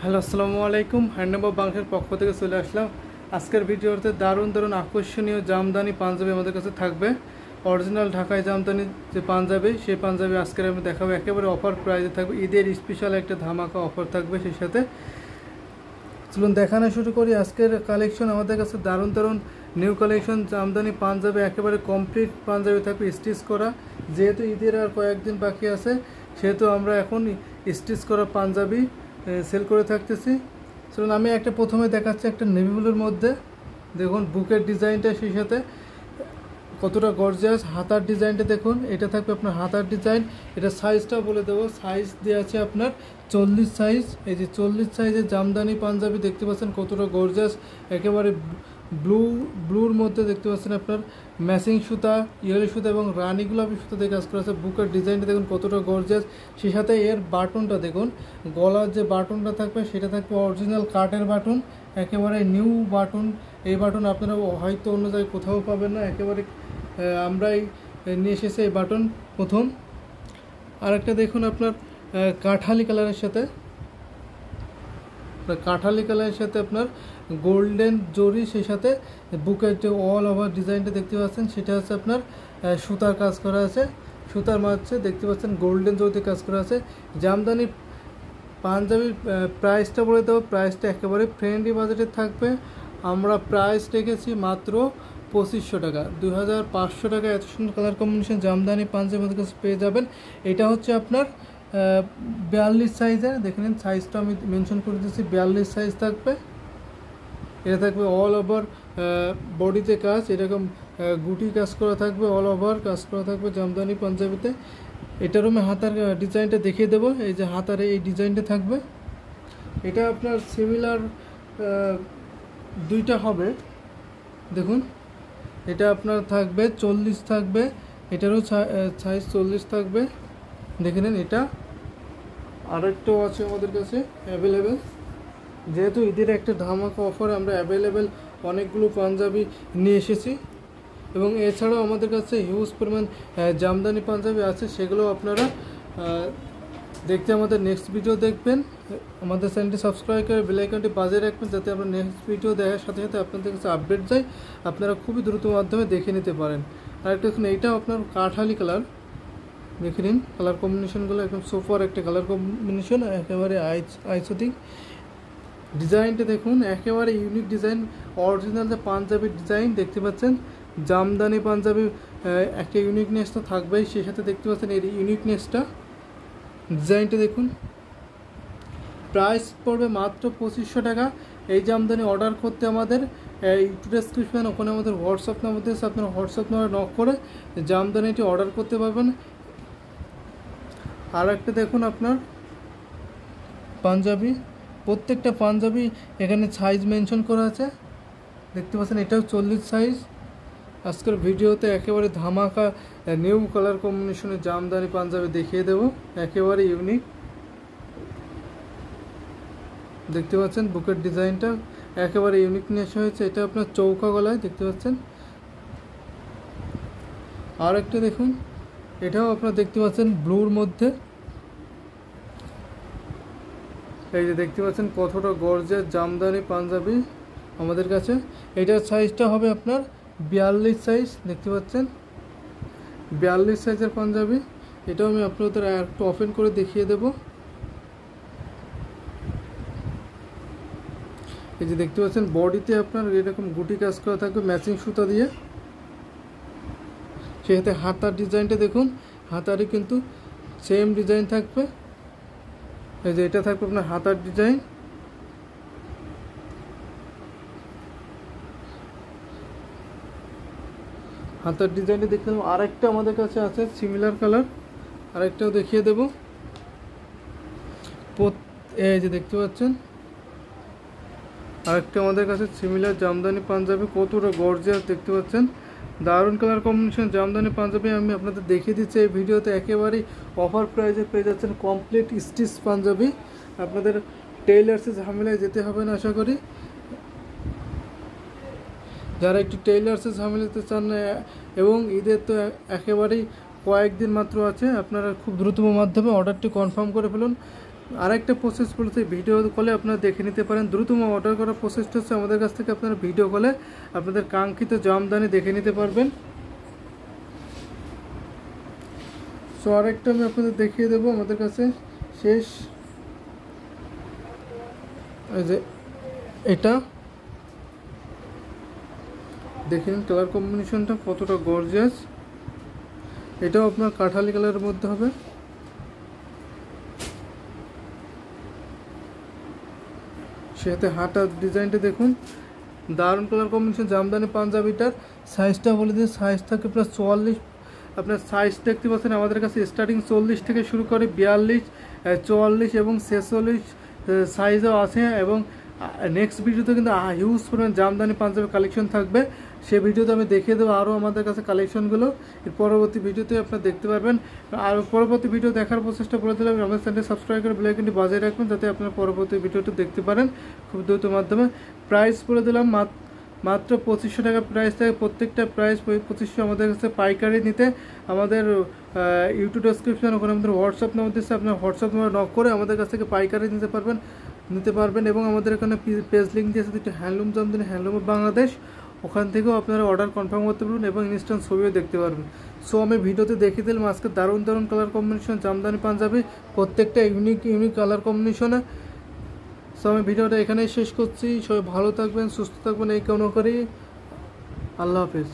Hello আসসালামু আলাইকুম। Handloom of বাংলাদেশের পক্ষ থেকে চলে আসলাম। আজকের ভিডিওতে দারুণ দারুণ আকর্ষণীয় জামদানি পাঞ্জাবি আমাদের কাছে থাকবে। অরিজিনাল ঢাকায় জামদানি যে পাঞ্জাবি, সেই পাঞ্জাবি আজকের আমি দেখাবো। একেবারে অফার প্রাইসে থাকবে, ঈদের স্পেশাল একটা ধামাকা অফার থাকবে। সেই সাথে চলুন দেখানো শুরু করি। আজকের কালেকশন আমাদের কাছে দারুণ দারুণ নিউ কালেকশন জামদানি পাঞ্জাবি, একেবারে কমপ্লিট পাঞ্জাবি থাকবে স্টিচ করা। যেহেতু ঈদের আর কয়েকদিন বাকি আছে, সেহেতু আমরা এখন স্টিচ করা পাঞ্জাবি সেল করে থাকতেছি। চলুন আমি একটা প্রথমে দেখাচ্ছি একটা নেভি ব্লুর মধ্যে। দেখুন বুকের ডিজাইনটা, সেই সাথে কতটা গর্জিয়াস। হাতার ডিজাইনটা দেখুন, এটা থাকবে আপনার হাতার ডিজাইন। এটা সাইজটা বলে দেবো, সাইজ দেওয়া আছে আপনার 40 সাইজ। এই যে 40 সাইজের জামদানি পাঞ্জাবি দেখতে পাচ্ছেন কতটা গর্জিয়াস। একেবারে ব্লুর মধ্যে দেখতে পাচ্ছেন আপনার ম্যাচিং সুতা, ইয়েলো সুতা এবং রানী গোলাপি সুতা দিয়ে কাজ করা আছে। বুকের ডিজাইনটা দেখুন কতটা গর্জিয়াস। সেই সাথে এর বাটনটা দেখুন, গলার যে বাটনটা থাকবে সেটা থাকবে অরিজিনাল কাঠের বাটন, একেবারে নিউ বাটন। এই বাটন আপনারা হয়তো অন্য জায়গায় কোথাও পাবেন না, একেবারে আমরাই নিয়ে এসেছি এই বাটন প্রথম। আরেকটা দেখুন আপনার কাঠালি কালারের সাথে, আপনার গোল্ডেন জরি, সেই সাথে বুকের যে অল ওভার ডিজাইনটা দেখতে পাচ্ছেন সেটা হচ্ছে আপনার সুতার কাজ করা আছে। সুতার মাঝে দেখতে পাচ্ছেন গোল্ডেন জরিতে কাজ করা আছে। জামদানি পাঞ্জাবির প্রাইসটা বলে দেবো, প্রাইসটা একেবারে ফ্রেন্ডলি বাজেটে থাকবে। আমরা প্রাইস রেখেছি মাত্র 2500 টাকা, 2500 টাকা। এত সুন্দর কালার কম্বিনেশন জামদানি পাঞ্জাবি আমাদের কাছে পেয়ে যাবেন। এটা হচ্ছে আপনার 42 সাইজের। দেখে নিন সাইজটা আমি মেনশন করে দিচ্ছি, 42 সাইজ থাকবে। এটা থাকবে অল ওভার বডিতে কাজ, এরকম গুটি কাজ করা থাকবে, অল ওভার কাজ করা থাকবে জামদানি পাঞ্জাবিতে। এটার আমি হাতার ডিজাইনটা দেখিয়ে দেবো। এই যে হাতারে এই ডিজাইনটা থাকবে, এটা আপনার সিমিলার দুইটা হবে। দেখুন এটা আপনার থাকবে 40 থাকবে, এটারও সাইজ 40 থাকবে। দেখে নিন এটা আরেকটাও আছে আমাদের কাছে অ্যাভেলেবেল। যেহেতু ঈদের একটা ধামাকা অফারে আমরা অ্যাভেলেবেল অনেকগুলো পাঞ্জাবি নিয়ে এসেছি, এবং এছাড়াও আমাদের কাছে হিউজ পরিমাণ জামদানি পাঞ্জাবি আছে। সেগুলো আপনারা দেখতে আমাদের নেক্সট ভিডিও দেখবেন। আমাদের চ্যানেলটি সাবস্ক্রাইব করে বেল আইকনটি বাজিয়ে রাখবেন, যাতে আমরা নেক্সট ভিডিও দেখার সাথে সাথে আপনাদের কাছে আপডেট যায়, আপনারা খুবই দ্রুত মাধ্যমে দেখে নিতে পারেন। আর একটা দেখুন, এইটাও আপনার কাঠালি কালার। দেখে নিন কালার কম্বিনেশনগুলো একদম সুপার একটা কালার কম্বিনেশন, একেবারে আইসোটিক। ডিজাইনটা দেখুন একেবারে ইউনিক ডিজাইন, অরিজিনাল যে পাঞ্জাবির ডিজাইন দেখতে পাচ্ছেন। জামদানি পাঞ্জাবি একটা ইউনিকনেস তো থাকবেই, সেই সাথে দেখতে পাচ্ছেন এই ইউনিকনেসটা। ডিজাইনটা দেখুন, প্রাইস পড়বে মাত্র 2500 টাকা। এই জামদানি অর্ডার করতে আমাদের ইউটিউব ডেসক্রিপশন, ওখানে আমাদের হোয়াটসঅ্যাপ নাম্বার দিয়েছে, আপনারা হোয়াটসঅ্যাপ নাম্বারে নক করে জামদানিটি অর্ডার করতে পারবেন। আর একটা দেখুন আপনার পাঞ্জাবি, প্রত্যেকটা পাঞ্জাবি এখানে সাইজ মেনশন করা আছে, দেখতে পাচ্ছেন। এটাও 40 সাইজ। আজকের ভিডিওতে একেবারে ধামাকা নিউ কালার কম্বিনেশনের জামদানি পাঞ্জাবি দেখিয়ে দেব, একেবারে ইউনিক। দেখতে পাচ্ছেন বুকের ডিজাইনটা একেবারে ইউনিকনেস হয়েছে। এটা আপনার চৌকা গলায় দেখতে পাচ্ছেন। আর একটা দেখুন, এটাও আপনারা দেখতে পাচ্ছেন ব্লুর মধ্যে। এই যে দেখতে পাচ্ছেন কতটা গর্জিয়াস জামদানি পাঞ্জাবি আমাদের কাছে। এটার সাইজটা হবে আপনার 42 সাইজ, দেখতে পাচ্ছেন 42 সাইজের পাঞ্জাবি। এটাও আমি আপনাদের একটু ওপেন করে দেখিয়ে দেব। এই যে দেখতে পাচ্ছেন বডিতে আপনার এরকম গুটি কাজ করা থাকবে ম্যাচিং সুতা দিয়ে। সেই সাথে হাতার ডিজাইনটা দেখুন, হাতারই কিন্তু সেম ডিজাইন থাকবে। এই যে এটা থাকবে আপনার হাতার ডিজাইন। হাতার ডিজাইনটা দেখতে দেবো। আরেকটা আমাদের কাছে আছে সিমিলার কালার, আরেকটাও দেখিয়ে দেব। এই যে দেখতে পাচ্ছেন আরেকটা আমাদের কাছে সিমিলার জামদানি পাঞ্জাবি, কতটা গর্জিয়াস দেখতে পাচ্ছেন। দারুণ কালার কম্বিনেশন জামদানি পাঞ্জাবি আমি আপনাদের দেখিয়ে দিচ্ছি এই ভিডিওতে। একেবারেই অফার প্রাইসে পেয়ে যাচ্ছেন কমপ্লিট স্টিচ পাঞ্জাবি। আপনাদের টেইলার্সে ঝামেলায় যেতে হবে না আশা করি। যারা একটু টেইলার্সে ঝামেলা যেতে চান না, এবং ঈদের তো একেবারেই কয়েকদিন মাত্র আছে, আপনারা খুব দ্রুততম মাধ্যমে অর্ডারটি কনফার্ম করে ফেলুন। আরেকটা প্রসেস বলতে ভিডিও কলে আপনারা দেখে নিতে পারেন। দ্রুততম অর্ডার করার প্রসেসটা হচ্ছে আমাদের কাছ থেকে আপনারা ভিডিও কলে আপনাদের কাঙ্ক্ষিত জামদানি দেখে নিতে পারবেন। সো আরেকটা আমি আপনাদের দেখিয়ে দেবো আমাদের কাছে শেষ, এই যে এটা দেখে নিন কালার কম্বিনেশনটা কতটা গর্জিয়াস। এটাও আপনার কাঠালি কালারের মধ্যে হবে। সাথে হাতার ডিজাইনটা দেখুন, দারুণ কালার কম্বিনেশন। জামদানি পাঞ্জাবিটার সাইজটা বলে দিই, সাইজ থাকে প্লাস 44। আপনার সাইজ দেখতে পাচ্ছেন আমাদের কাছে স্টার্টিং 40 থেকে শুরু করে 42, 44 এবং 46 সাইজও আছে। এবং নেক্সট ভিডিওতে কিন্তু হিউজ পরিমাণ জামদানি পাঞ্জাবি কালেকশন থাকবে, সেই ভিডিওতে আমি দেখিয়ে দেবো আরও আমাদের কাছে কালেকশনগুলো। এর পরবর্তী ভিডিওতে আপনারা দেখতে পারবেন। আর পরবর্তী ভিডিও দেখার প্রচেষ্টা করে দিলাম, আমাদের চ্যানেলটি সাবস্ক্রাইব করে বেল আইকনটি বাজিয়ে রাখবেন যাতে আপনারা পরবর্তী ভিডিওটি দেখতে পারেন খুব দ্রুত মাধ্যমে। প্রাইস করে দিলাম মাত্র 2500 টাকা প্রাইস থাকে। প্রত্যেকটা প্রাইস 2500। আমাদের কাছে পাইকারি নিতে আমাদের ইউটিউব ডেসক্রিপশন ওখানে আমাদের হোয়াটসঅ্যাপ নাম্বার দিচ্ছে, আপনার হোয়াটসঅ্যাপ নাম্বার নক করে আমাদের কাছ থেকে পাইকারি নিতে পারবেন। এবং আমাদের এখানে পেজ লিঙ্ক দিয়েছে দুটো, handloom Jamdani, handloom of Bangladesh, ওখান থেকেও আপনারা অর্ডার কনফার্ম করতে পারবেন এবং ইনস্ট্যান্ট ছবিও দেখতে পারবেন। সো আমি ভিডিওতে দেখিয়ে দিলাম আজকে দারুণ কালার কম্বিনেশন জামদানি পাঞ্জাবি, প্রত্যেকটা ইউনিক কালার কম্বিনেশনে। সো আমি ভিডিওটা এখানেই শেষ করছি। সবাই ভালো থাকবেন, সুস্থ থাকবেন এই কামনা করি। আল্লাহ হাফেজ।